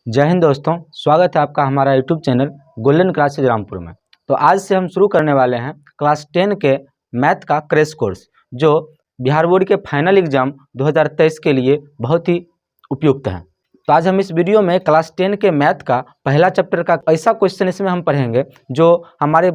जय हिंद दोस्तों, स्वागत है आपका हमारा YouTube channel golden classes Rampur में। तो आज से हम शुरू करने वाले हैं क्लास 10 के मैथ का क्रैश कोर्स, जो बिहार बोर्ड के फाइनल एग्जाम 2023 के लिए बहुत ही उपयुक्त है। तो आज हम इस वीडियो में क्लास 10 के मैथ का पहला चैप्टर का ऐसा क्वेश्चन इसमें हम पढ़ेंगे जो हमारे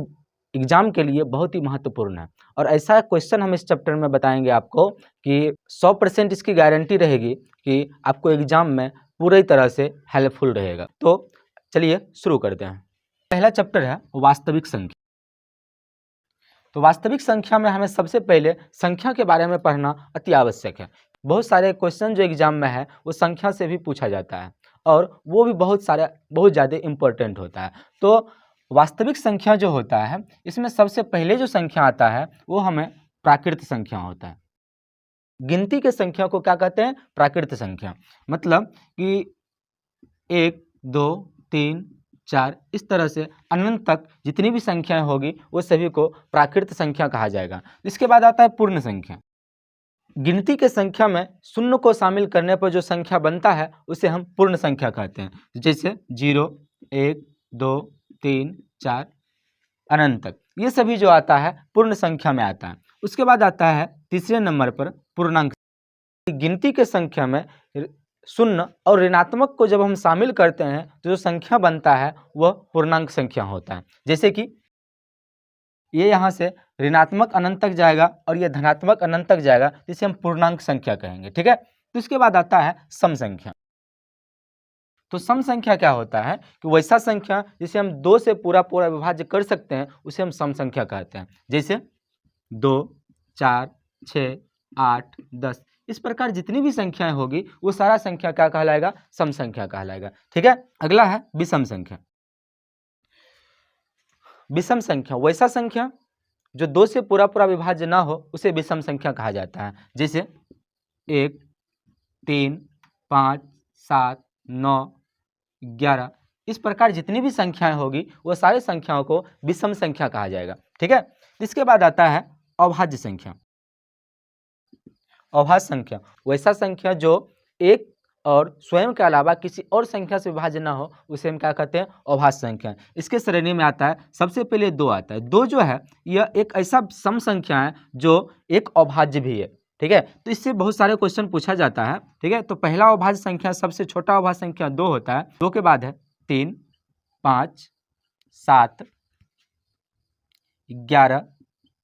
एग्जाम के लिए बहुत ही महत्वपूर्ण है। और ऐसा क्वेश्चन हम इस चैप्टर में बताएंगे आपको कि 100% इसकी गारंटी रहेगी कि आपको एग्जाम में पूरी तरह से हेल्पफुल रहेगा। तो चलिए शुरू करते हैं। पहला चैप्टर है वास्तविक संख्या। तो वास्तविक संख्या में हमें सबसे पहले संख्या के बारे में पढ़ना अति आवश्यक है। बहुत सारे क्वेश्चन जो एग्जाम में है वो संख्या से भी पूछा जाता है और वो भी बहुत ज़्यादा इम्पोर्टेंट होता है। तो वास्तविक संख्या जो होता है इसमें सबसे पहले जो संख्या आता है वो हमें प्राकृत संख्या होता है। गिनती के संख्या को क्या कहते हैं? प्राकृत संख्या। मतलब कि 1, 2, 3, 4 इस तरह से अनंत तक जितनी भी संख्याएं होगी वो सभी को प्राकृत संख्या कहा जाएगा। इसके बाद आता है पूर्ण संख्या। गिनती के संख्या में शून्य को शामिल करने पर जो संख्या बनता है उसे हम पूर्ण संख्या कहते हैं। जैसे 0, 1, 2, 3, 4 अनंत तक, ये सभी जो आता है पूर्ण संख्या में आता है। उसके बाद आता है तीसरे नंबर पर पूर्णांक। गिनती के संख्या में शून्य और ऋणात्मक को जब हम शामिल करते हैं तो जो संख्या बनता है वह पूर्णांक संख्या होता है। जैसे कि ये यहाँ से ऋणात्मक अनंत तक जाएगा और ये धनात्मक अनंत तक जाएगा, जिसे हम पूर्णांक संख्या कहेंगे। ठीक है। तो इसके बाद आता है सम संख्या। तो सम संख्या क्या होता है कि वैसा संख्या जिसे हम 2 से पूरा विभाज्य कर सकते हैं उसे हम सम संख्या कहते हैं। जैसे 2, 4, 6, 8, 10 इस प्रकार जितनी भी संख्याएं होगी वो सारा संख्या क्या कहलाएगा? सम संख्या कहलाएगा। ठीक है। अगला है विषम संख्या। विषम संख्या वैसा संख्या जो 2 से पूरा विभाज्य ना हो उसे विषम संख्या कहा जाता है। जैसे 1, 3, 5, 7, 9, 11 इस प्रकार जितनी भी संख्याएं होगी वो सारी संख्याओं को विषम संख्या कहा जाएगा। ठीक है। इसके बाद आता है अभाज्य संख्या। अभाज्य संख्या वैसा संख्या जो एक और स्वयं के अलावा किसी और संख्या से विभाज्य ना हो उसे हम क्या कहते हैं? अभाज्य संख्या। इसके श्रेणी में आता है सबसे पहले 2 आता है। 2 जो है यह एक ऐसा सम संख्या है जो एक अभाज्य भी है। ठीक है। तो इससे बहुत सारे क्वेश्चन पूछा जाता है। ठीक है। तो पहला अभाज्य संख्या सबसे छोटा अभाज्य संख्या 2 होता है। 2 के बाद है 3, 5, 7, 11,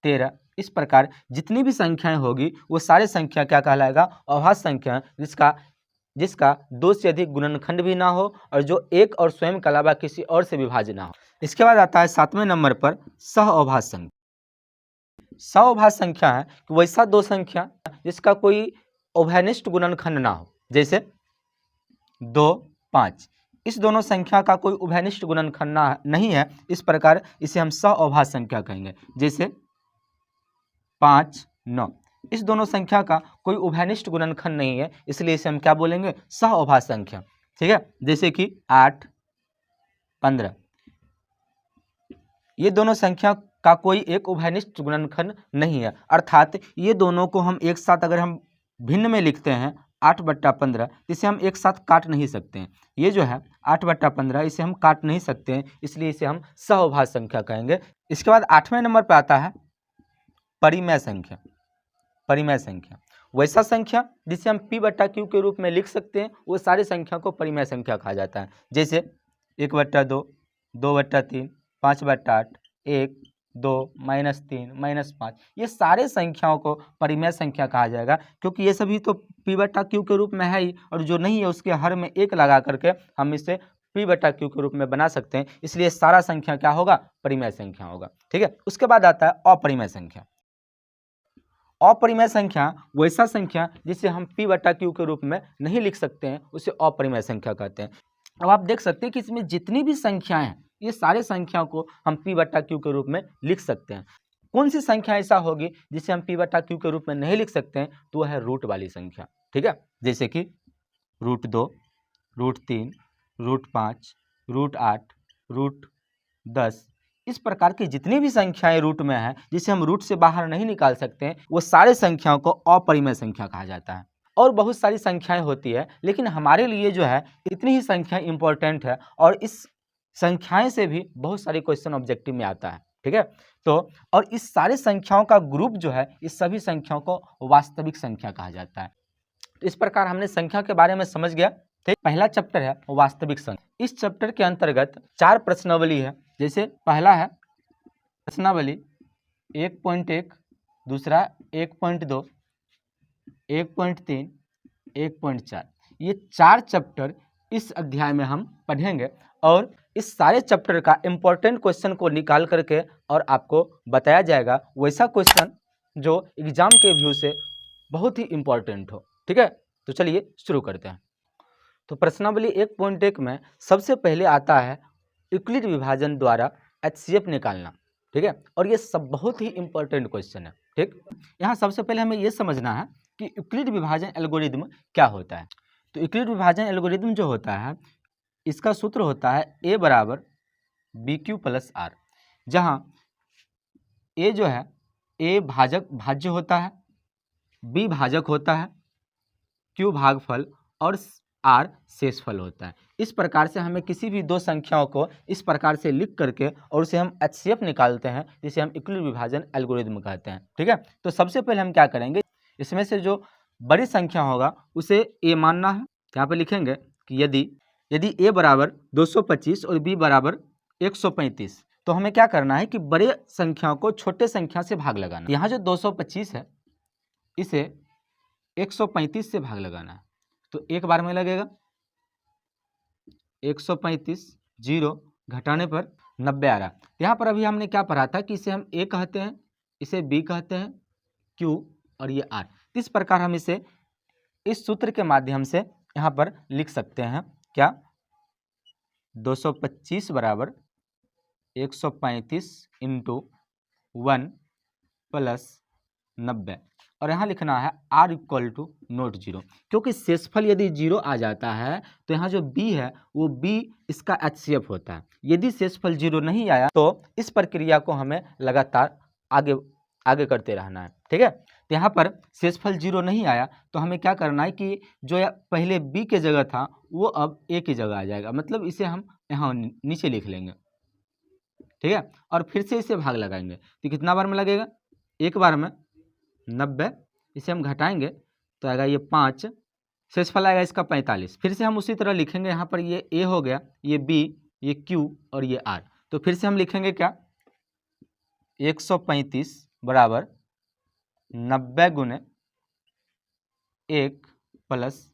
13 इस प्रकार जितनी भी संख्याएं होगी वो सारे संख्या क्या कहलाएगा? अभाज्य संख्या, जिसका 2 से अधिक गुणनखंड भी ना हो और जो एक और स्वयं के अलावा किसी और से विभाज्य ना हो। इसके बाद आता है 7वें नंबर पर सह अभाज्य संख्या। सह अभाज्य संख्या है कि वैसा 2 संख्या जिसका कोई उभयनिष्ठ गुणनखंड ना हो। जैसे 2, 5 इस दोनों संख्या का कोई उभयनिष्ठ गुणनखंड नहीं है, इस प्रकार इसे हम सह अभाज्य संख्या कहेंगे। जैसे 5, 9 इस दोनों संख्या का कोई उभयनिष्ठ गुणनखंड नहीं है, इसलिए इसे हम क्या बोलेंगे? सह अभाज्य संख्या। ठीक है। जैसे कि 8, 15 ये दोनों संख्या का कोई एक उभयनिष्ठ गुणनखंड नहीं है, अर्थात ये दोनों को हम एक साथ अगर हम भिन्न में लिखते हैं 8/15 इसे हम एक साथ काट नहीं सकते हैं। ये जो है 8/15 इसे हम काट नहीं सकते हैं, इसलिए इसे हम सह अभाज्य संख्या कहेंगे। इसके बाद 8वें नंबर पर आता है परिमेय संख्या। परिमेय संख्या वैसा संख्या जिसे हम P/Q के रूप में लिख सकते हैं वो सारी संख्या को परिमेय संख्या कहा जाता है। जैसे 1/2, 2/3, 5/8, 1, 2, -3, -5 ये सारे संख्याओं को परिमेय संख्या कहा जाएगा, क्योंकि ये सभी तो P/Q के रूप में है ही और जो नहीं है उसके हर में 1 लगा करके हम इसे P/Q के रूप में बना सकते हैं, इसलिए सारा संख्या क्या होगा? परिमेय संख्या होगा। ठीक है। उसके बाद आता है अपरिमेय संख्या। अपरिमेय संख्या वैसा संख्या जिसे हम P/Q के रूप में नहीं लिख सकते हैं उसे अपरिमेय संख्या कहते हैं। अब आप देख सकते हैं कि इसमें जितनी भी संख्याएं हैं ये सारे संख्याओं को हम P/Q के रूप में लिख सकते हैं। कौन सी संख्या ऐसा होगी जिसे हम P/Q के रूप में नहीं लिख सकते हैं? तो वह है रूट वाली संख्या। ठीक है। जैसे कि √2, √3, √5, √8, √10 इस प्रकार की जितनी भी संख्याएं रूट में हैं जिसे हम रूट से बाहर नहीं निकाल सकते हैं वो सारे संख्याओं को अपरिमेय संख्या कहा जाता है। और बहुत सारी संख्याएं होती है, लेकिन हमारे लिए जो है इतनी ही संख्याएं इंपॉर्टेंट है और इस संख्याएं से भी बहुत सारे क्वेश्चन ऑब्जेक्टिव में आता है। ठीक है, तो और इस सारे संख्याओं का ग्रुप जो है इस सभी संख्याओं को वास्तविक संख्या कहा जाता है। तो इस प्रकार हमने संख्या के बारे में समझ गया। ठीक, पहला चैप्टर है वास्तविक संख्या। इस चैप्टर के अंतर्गत 4 प्रश्नावली है। जैसे पहला है प्रश्नावली 1.1, दूसरा 1.2, 1.3, 1.4। ये 4 चैप्टर इस अध्याय में हम पढ़ेंगे और इस सारे चैप्टर का इम्पोर्टेंट क्वेश्चन को निकाल करके और आपको बताया जाएगा, वैसा क्वेश्चन जो एग्जाम के व्यू से बहुत ही इम्पोर्टेंट हो। ठीक है, तो चलिए शुरू करते हैं। तो प्रश्नावली 1.1 में सबसे पहले आता है यूक्लिड विभाजन द्वारा HCF निकालना। ठीक है, और ये सब बहुत ही इंपॉर्टेंट क्वेश्चन है। ठीक, यहाँ सबसे पहले हमें ये समझना है कि यूक्लिड विभाजन एल्गोरिदम क्या होता है। तो यूक्लिड विभाजन एल्गोरिदम जो होता है इसका सूत्र होता है A बराबर BQ प्लस R, जहाँ A जो है A भाज्य होता है, B भाजक होता है, Q भागफल और R शेषफल होता है। इस प्रकार से हमें किसी भी दो संख्याओं को इस प्रकार से लिख करके और उसे हम HCF निकालते हैं, जिसे हम यूक्लिड विभाजन एल्गोरिदम कहते हैं। ठीक है, तो सबसे पहले हम क्या करेंगे, इसमें से जो बड़ी संख्या होगा उसे A मानना है। यहाँ पे लिखेंगे कि यदि A बराबर 225 और B बराबर 135, तो हमें क्या करना है कि बड़े संख्याओं को छोटे संख्या से भाग लगाना। यहाँ जो 225 है इसे 135 से भाग लगाना है, तो एक बार में लगेगा 135, 0 घटाने पर 90 आ रहा। यहाँ पर अभी हमने क्या पढ़ा था कि इसे हम A कहते हैं, इसे B कहते हैं, Q और ये R। इस प्रकार हम इसे इस सूत्र के माध्यम से यहाँ पर लिख सकते हैं। क्या 225 बराबर 135 इंटू 1 प्लस 90, और यहाँ लिखना है R इक्वल टू नोट 0, क्योंकि शेषफल यदि 0 आ जाता है तो यहाँ जो B है वो B इसका HCF होता है। यदि शेषफल 0 नहीं आया तो इस प्रक्रिया को हमें लगातार आगे करते रहना है। ठीक है, तो यहाँ पर शेषफल 0 नहीं आया तो हमें क्या करना है कि जो पहले B के जगह था वो अब A की जगह आ जाएगा, मतलब इसे हम यहाँ नीचे लिख लेंगे। ठीक है, और फिर से इसे भाग लगाएंगे तो कितना बार में लगेगा, एक बार में 90, इसे हम घटाएंगे तो आएगा ये 5, शेषफल आएगा इसका 45। फिर से हम उसी तरह लिखेंगे, यहाँ पर ये A हो गया, ये B, ये Q और ये R। तो फिर से हम लिखेंगे क्या 135 बराबर 90 गुने 1 प्लस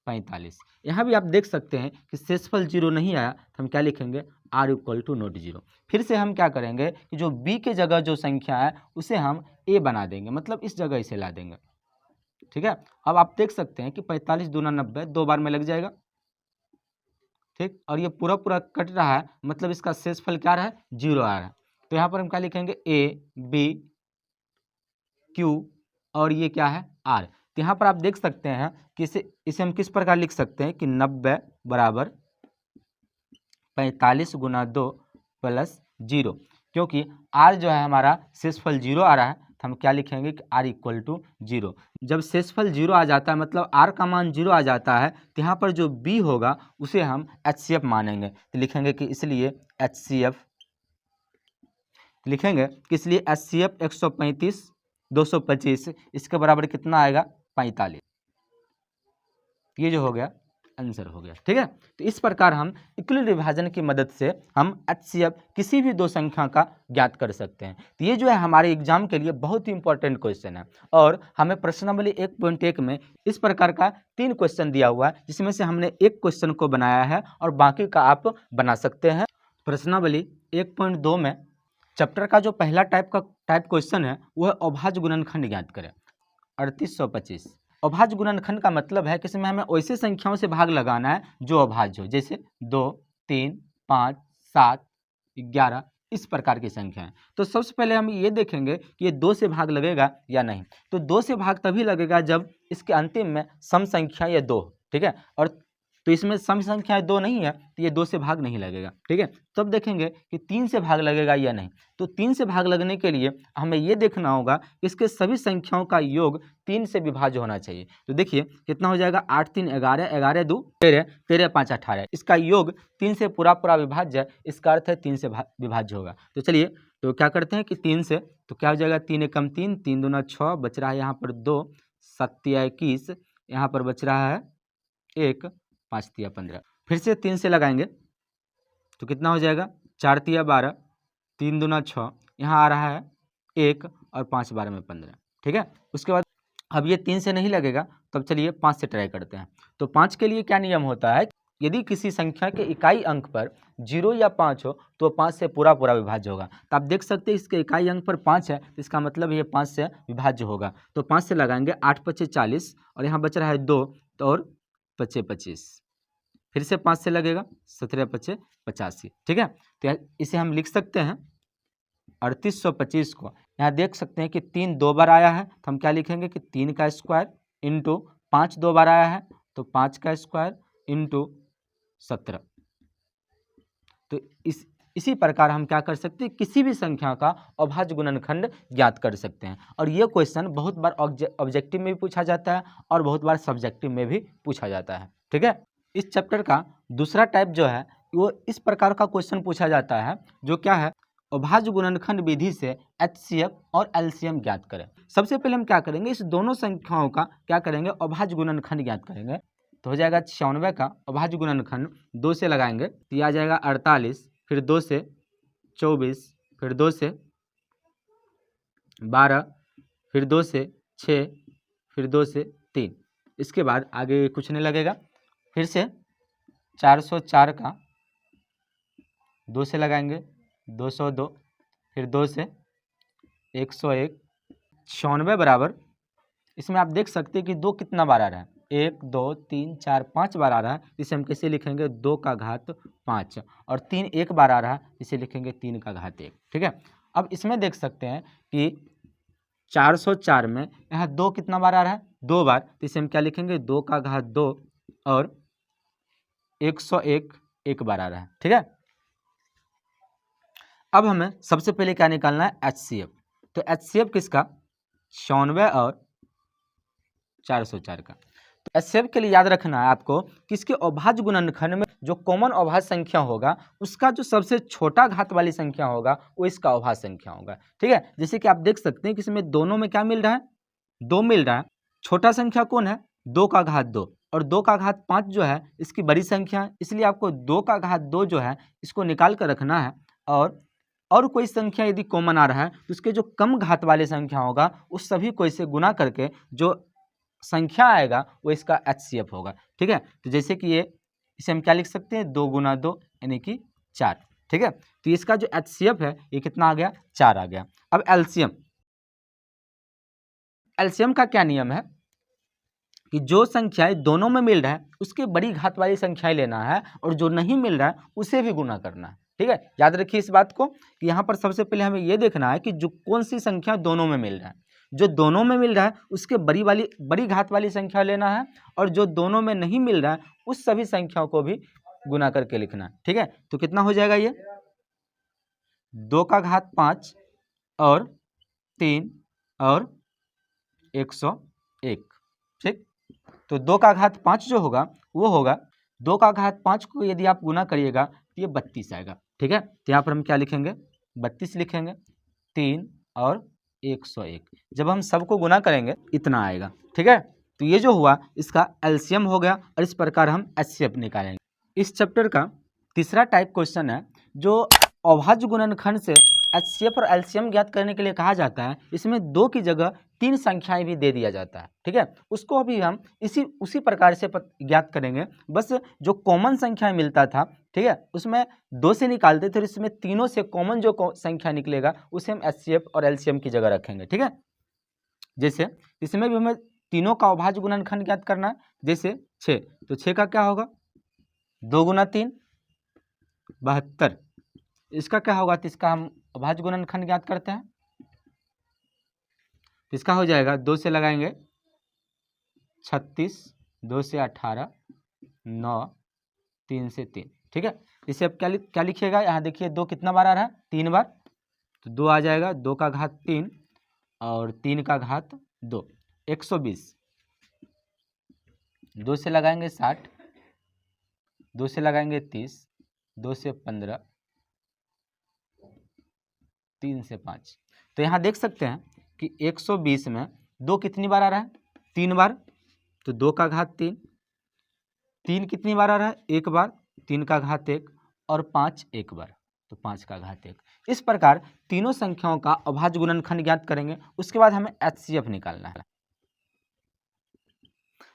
45। यहाँ भी आप देख सकते हैं कि शेषफल 0 नहीं आया तो हम क्या लिखेंगे R इक्वल टू नोट 0। फिर से हम क्या करेंगे कि जो B के जगह जो संख्या है उसे हम A बना देंगे, मतलब इस जगह इसे ला देंगे। ठीक है, अब आप देख सकते हैं कि 45 दूना 90, दो बार में लग जाएगा। ठीक, और ये पूरा पूरा कट रहा है, मतलब इसका शेषफल क्या रहा है 0 आ रहा है। तो यहाँ पर हम क्या लिखेंगे A B Q और ये क्या है R। तो यहाँ पर आप देख सकते हैं कि इसे हम किस प्रकार लिख सकते हैं कि 90 बराबर 45 गुना 2 प्लस 0, क्योंकि R जो है हमारा शेषफल 0 आ रहा है तो हम क्या लिखेंगे कि R इक्वल टू 0। जब शेषफल 0 आ जाता है मतलब R का मान 0 आ जाता है तो यहाँ पर जो B होगा उसे हम HCF मानेंगे, तो लिखेंगे कि इसलिए HCF लिखेंगे कि इसलिए HCF 135 225 इसके बराबर कितना आएगा 45। ये जो हो गया आंसर हो गया। ठीक है, तो इस प्रकार हम यूक्लिड विभाजन की मदद से हम HCF किसी भी दो संख्या का ज्ञात कर सकते हैं। तो ये जो है हमारे एग्जाम के लिए बहुत ही इंपॉर्टेंट क्वेश्चन है और हमें प्रश्नावली 1.1 में इस प्रकार का 3 क्वेश्चन दिया हुआ है, जिसमें से हमने एक क्वेश्चन को बनाया है और बाकी का आप बना सकते हैं। प्रश्नावली 1.2 में चैप्टर का जो पहला टाइप क्वेश्चन है वह अभाज्य गुणनखंड ज्ञात करें 3825। अभाज्य गुणनखंड का मतलब है कि इसमें हमें वैसे संख्याओं से भाग लगाना है जो अभाज्य हो, जैसे 2, 3, 5, 7, 11 इस प्रकार की संख्या है। तो सबसे पहले हम ये देखेंगे कि ये 2 से भाग लगेगा या नहीं। तो 2 से भाग तभी लगेगा जब इसके अंतिम में सम संख्या ये 2। ठीक है, और तो इसमें सम संख्याएं 2 नहीं है तो ये 2 से भाग नहीं लगेगा। ठीक है, तब देखेंगे कि 3 से भाग लगेगा या नहीं। तो 3 से भाग लगने के लिए हमें ये देखना होगा कि इसके सभी संख्याओं का योग 3 से विभाज्य होना चाहिए। तो देखिए कितना हो जाएगा, 8 3 11, 11 2 13, 13 5 18। इसका योग 3 से पूरा विभाज्य है, इसका अर्थ है 3 से विभाज्य होगा। तो चलिए तो क्या करते हैं कि 3 से, तो क्या हो जाएगा, 3 एकम 3, 3 दूना 6, बच रहा है यहाँ पर 2, 7 तिया 21, यहाँ पर बच रहा है 1, 5 तिया 15। फिर से 3 से लगाएंगे तो कितना हो जाएगा, 4 तिया 12, 3 दूना 6, यहाँ आ रहा है 1 और 5 12 में 15। ठीक है, उसके बाद अब ये 3 से नहीं लगेगा, तब चलिए 5 से ट्राई करते हैं। तो 5 के लिए क्या नियम होता है, यदि किसी संख्या के इकाई अंक पर 0 या 5 हो तो 5 से पूरा विभाज्य होगा। तो आप देख सकते हैं इसके इकाई अंक पर 5 है, तो इसका मतलब ये 5 से विभाज्य होगा। तो 5 से लगाएंगे, 8 5 40 और यहाँ बच रहा है 2, तो और 5 25, फिर से 5 से लगेगा, 17 5 85। ठीक है, तो इसे हम लिख सकते हैं 3825 को। यहाँ देख सकते हैं कि 3 2 बार आया है, तो हम क्या लिखेंगे कि 3 का स्क्वायर इंटू 5 2 बार आया है तो 5 का स्क्वायर इंटू 17। तो इसी प्रकार हम क्या कर सकते हैं, किसी भी संख्या का अभाज्य गुणनखंड ज्ञात कर सकते हैं। और ये क्वेश्चन बहुत बार ऑब्जेक्टिव में भी पूछा जाता है और बहुत बार सब्जेक्टिव में भी पूछा जाता है। ठीक है, इस चैप्टर का दूसरा टाइप जो है वो इस प्रकार का क्वेश्चन पूछा जाता है, जो क्या है, अभाज्य गुणनखंड विधि से HCF और LCM ज्ञात करें। सबसे पहले हम क्या करेंगे, इस दोनों संख्याओं का क्या करेंगे, अभाज्य गुणनखंड ज्ञात करेंगे। तो हो जाएगा 96 का अभाज्य गुणनखंड, 2 से लगाएंगे तो ये आ जाएगा 48, फिर 2 से 24, फिर 2 से 12, फिर 2 से 6, फिर 2 से 3। इसके बाद आगे कुछ नहीं लगेगा। फिर से 404 का 2 से लगाएंगे, 202, फिर 2 से 101, 96 बराबर, इसमें आप देख सकते हैं कि 2 कितना बार आ रहा है, 1 2 3 4 5 बार आ रहा है। इसे हम कैसे लिखेंगे, 2 का घात 5, और 3 एक बार आ रहा है, इसे लिखेंगे 3 का घात 1। ठीक है, अब इसमें देख सकते हैं कि 404 में यहाँ 2 कितना बार आ रहा है, 2 बार, तो इसे हम क्या लिखेंगे, 2 का घात 2, और 101 एक बार आ रहा है। ठीक है, अब हमें सबसे पहले क्या निकालना है, HCF। तो HCF किसका, 96 और 404 का। तो HCF के लिए याद रखना है आपको कि इसके अभाज्य गुणनखंड में जो कॉमन अभाज्य संख्या होगा उसका जो सबसे छोटा घात वाली संख्या होगा वो इसका अभाज्य संख्या होगा। ठीक है, जैसे कि आप देख सकते हैं कि इसमें दोनों में क्या मिल रहा है, 2 मिल रहा है। छोटा संख्या कौन है, 2 का घात 2, और 2 का घात 5 जो है इसकी बड़ी संख्या है, इसलिए आपको 2 का घात 2 जो है इसको निकाल कर रखना है। और कोई संख्या यदि कॉमन आ रहा है तो उसके जो कम घात वाले संख्या होगा उस सभी को इसे गुना करके जो संख्या आएगा वो इसका HCF होगा। ठीक है, तो जैसे कि ये, इसे हम क्या लिख सकते हैं, 2 गुना 2 यानी कि 4। ठीक है, तो इसका जो HCF है ये कितना आ गया, 4 आ गया। अब LCM का क्या नियम है कि जो संख्याएं दोनों में मिल रहा है उसके बड़ी घात वाली संख्याएं लेना है और जो नहीं मिल रहा है उसे भी गुना करना है। ठीक है, याद रखिए इस बात को कि यहाँ पर सबसे पहले हमें यह देखना है कि जो कौन सी संख्या दोनों में मिल रहा है, जो दोनों में मिल रहा है उसके बड़ी घात वाली संख्या लेना है, और जो दोनों में नहीं मिल रहा है उस सभी संख्याओं को भी गुना करके लिखना है। ठीक है, तो कितना हो जाएगा, ये 2 का घात 5 और 3 और 101। ठीक, तो 2 का घात 5 जो होगा वो होगा, 2 का घात 5 को यदि आप गुना करिएगा तो ये 32 आएगा। ठीक है, तो यहाँ पर हम क्या लिखेंगे, 32 लिखेंगे, 3 और 101। जब हम सबको गुना करेंगे इतना आएगा। ठीक है, तो ये जो हुआ इसका LCM हो गया, और इस प्रकार हम HCF निकालेंगे। इस चैप्टर का तीसरा टाइप क्वेश्चन है जो अभाज्य गुणनखंड से HCF और LCM ज्ञात करने के लिए कहा जाता है। इसमें 2 की जगह 3 संख्याएं भी दे दिया जाता है। ठीक है, उसको अभी हम उसी प्रकार से ज्ञात करेंगे, बस जो कॉमन संख्याएं मिलता था, ठीक है, उसमें 2 से निकालते थे और इसमें तीनों से कॉमन जो संख्या निकलेगा उसे हम HCF और LCM की जगह रखेंगे। ठीक है, जैसे इसमें भी हमें तीनों का अभाज्य गुणनखंड ज्ञात करना है। जैसे 6, तो 6 का क्या होगा, 2 गुना 3 72। इसका क्या होगा, तो इसका हम अभाज्य गुणनखंड ज्ञात करते हैं, तो इसका हो जाएगा 2 से लगाएंगे 36, 2 से 18, 9, 3 से 3, ठीक है। इसे अब क्या लिखिएगा, यहाँ देखिए 2 कितना बार आ रहा है, 3 बार, तो 2 आ जाएगा, 2 का घात 3 और 3 का घात 2, 120। 2 से लगाएंगे 60, 2 से लगाएंगे 30, 2 से 15, 3 से 5। तो यहाँ देख सकते हैं कि 120 में 2 कितनी बार आ रहा है, 3 बार, तो 2 का घात 3, 3 कितनी बार आ रहा है, 1 बार, 3 का घात 1 और 5 1 बार, तो 5 का घात 1। इस प्रकार तीनों संख्याओं का अभाज्य गुणनखंड ज्ञात करेंगे। उसके बाद हमें HCF निकालना है।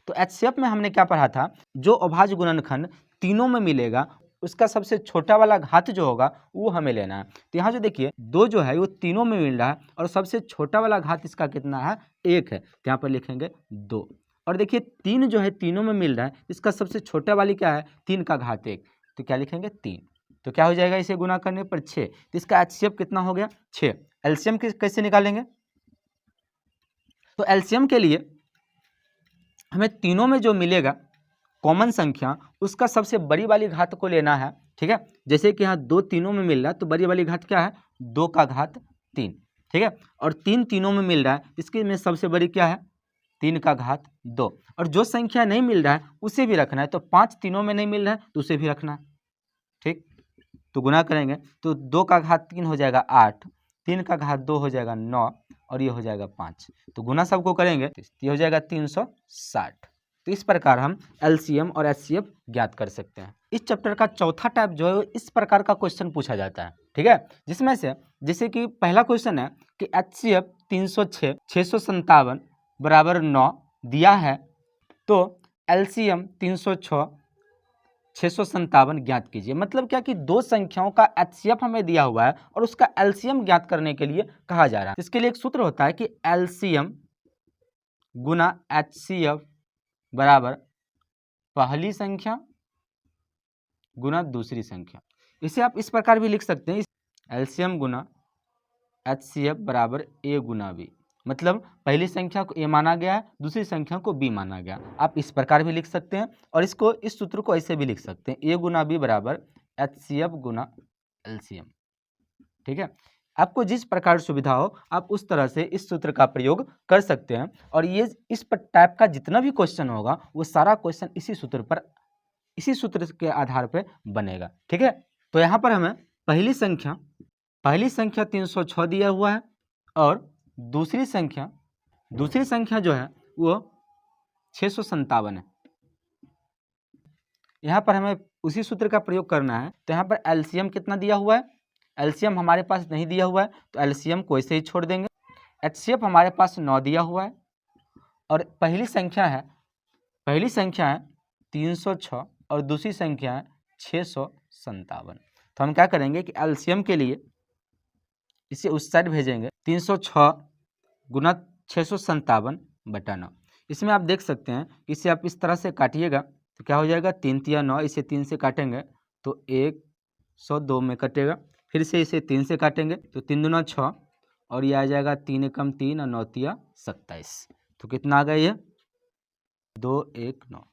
तो HCF में हमने क्या पढ़ा था, जो अभाज्य गुणनखंड तीनों में मिलेगा उसका सबसे छोटा वाला घात जो होगा वो हमें लेना है। तो यहाँ जो देखिए 2 जो है वो तीनों में मिल रहा है और सबसे छोटा वाला घात इसका कितना है, 1 है, तो यहाँ पर लिखेंगे 2। और देखिए 3 जो है तीनों में मिल रहा है, इसका सबसे छोटा वाली क्या है, 3 का घात 1, तो क्या लिखेंगे 3। तो क्या हो जाएगा, इसे गुना करने पर 6, तो इसका HCF कितना हो गया, 6। एलसीएम कैसे निकालेंगे, तो एलसीएम के लिए हमें तीनों में जो मिलेगा कॉमन संख्या उसका सबसे बड़ी वाली घात को लेना है, ठीक है। जैसे कि यहाँ 2 तीनों में मिल रहा है तो बड़ी वाली घात क्या है, 2 का घात 3, ठीक है। और 3 तीनों में मिल रहा है, इसके में सबसे बड़ी क्या है, 3 का घात 2। और जो संख्या नहीं मिल रहा है उसे भी रखना है, तो 5 तीनों में नहीं मिल रहा है तो उसे भी रखना है, ठीक। तो गुना करेंगे तो 2 का घात 3 हो जाएगा 8, 3 का घात 2 हो जाएगा 9 और ये हो जाएगा 5। तो गुना सबको करेंगे तो ये हो जाएगा 360। तो इस प्रकार हम एलसीएम और एचसीएफ ज्ञात कर सकते हैं। इस चैप्टर का चौथा टाइप जो है इस प्रकार का क्वेश्चन पूछा जाता है, ठीक है। जिसमें से जैसे कि पहला क्वेश्चन है कि एचसीएफ 306 657 बराबर 9 दिया है, तो एलसीएम 306 657 ज्ञात कीजिए। मतलब क्या कि दो संख्याओं का एचसीएफ हमें दिया हुआ है और उसका एलसीएम ज्ञात करने के लिए कहा जा रहा है। इसके लिए एक सूत्र होता है कि एलसीएम गुना एचसीएफ बराबर पहली संख्या गुना दूसरी संख्या। इसे आप इस प्रकार भी लिख सकते हैं, एलसीएम गुना एचसीएफ बराबर ए गुना बी। मतलब पहली संख्या को ए माना गया है, दूसरी संख्या को बी माना गया। आप इस प्रकार भी लिख सकते हैं और इसको इस सूत्र को ऐसे भी लिख सकते हैं, ए गुना बी बराबर एचसीएफ गुना एलसीएम, ठीक है। आपको जिस प्रकार सुविधा हो आप उस तरह से इस सूत्र का प्रयोग कर सकते हैं। और ये इस टाइप का जितना भी क्वेश्चन होगा वो सारा क्वेश्चन इसी सूत्र के आधार पर बनेगा, ठीक है। तो यहाँ पर हमें पहली संख्या 306 दिया हुआ है और दूसरी संख्या जो है वो 657 है। यहाँ पर हमें उसी सूत्र का प्रयोग करना है। तो यहाँ पर एलसीएम कितना दिया हुआ है, एलसीएम हमारे पास नहीं दिया हुआ है तो एलसीएम को ऐसे ही छोड़ देंगे। एचसीएफ हमारे पास 9 दिया हुआ है और पहली संख्या है 306 और दूसरी संख्या है 657। तो हम क्या करेंगे कि एलसीएम के लिए इसे उस साइड भेजेंगे, 306 गुना 657 बटा 9। इसमें आप देख सकते हैं इसे आप इस तरह से काटिएगा तो क्या हो जाएगा, 3 तिया 9, इसे 3 से काटेंगे तो 102 में कटेगा। फिर से इसे 3 से काटेंगे तो 3 दूना 6 और ये आ जाएगा 3 एकम 3 और 9 तिया 27। तो कितना आ गया ये 219।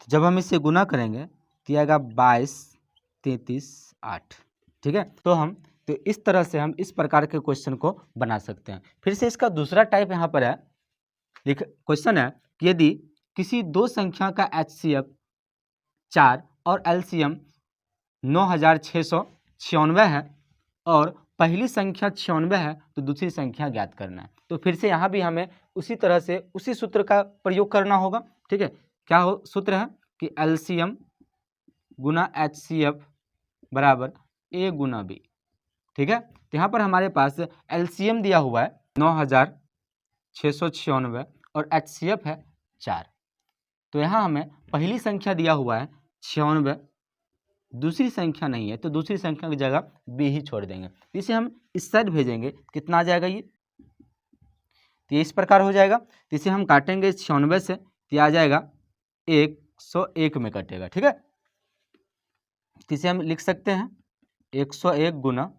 जब हम इसे गुना करेंगे तो आएगा 22 33 8, ठीक है। तो इस तरह से हम इस प्रकार के क्वेश्चन को बना सकते हैं। फिर से इसका दूसरा टाइप यहाँ पर है, क्वेश्चन है कि यदि किसी दो संख्या का एचसीएफ 4 और एलसीएम 9696 है और पहली संख्या 96 है तो दूसरी संख्या ज्ञात करना है। तो फिर से यहाँ भी हमें उसी तरह से उसी सूत्र का प्रयोग करना होगा, ठीक है। क्या सूत्र है कि एलसीएम गुना एचसीएफ बराबर ए गुना बी, ठीक है। तो यहाँ पर हमारे पास एलसीएम दिया हुआ है 9696 और एचसीएफ है 4। तो यहाँ हमें पहली संख्या दिया हुआ है 96, दूसरी संख्या नहीं है तो दूसरी संख्या की जगह बी ही छोड़ देंगे। इसे हम इस साइड भेजेंगे, कितना आ जाएगा ये, तो ये इस प्रकार हो जाएगा। तो इसे हम काटेंगे 96 से तो आ जाएगा 101 में कटेगा, ठीक है। तो इसे हम लिख सकते हैं 101 गुना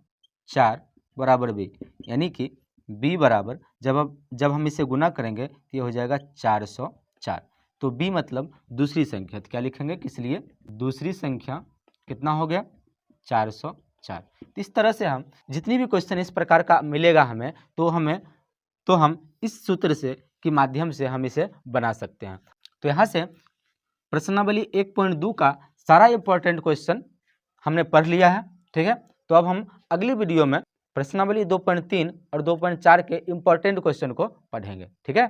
4 बराबर बी, यानी कि बी बराबर जब हम इसे गुना करेंगे तो ये हो जाएगा 404। तो बी मतलब दूसरी संख्या, तो क्या लिखेंगे कि इसलिए दूसरी संख्या कितना हो गया 404। तो इस तरह से हम जितनी भी क्वेश्चन इस प्रकार का मिलेगा हमें तो हम इस सूत्र से के माध्यम से हम इसे बना सकते हैं। तो यहाँ से प्रश्नावली 1.2 का सारा इंपॉर्टेंट क्वेश्चन हमने पढ़ लिया है, ठीक है। तो अब हम अगली वीडियो में प्रश्नावली 2.3 और 2.4 के इंपॉर्टेंट क्वेश्चन को पढ़ेंगे, ठीक है।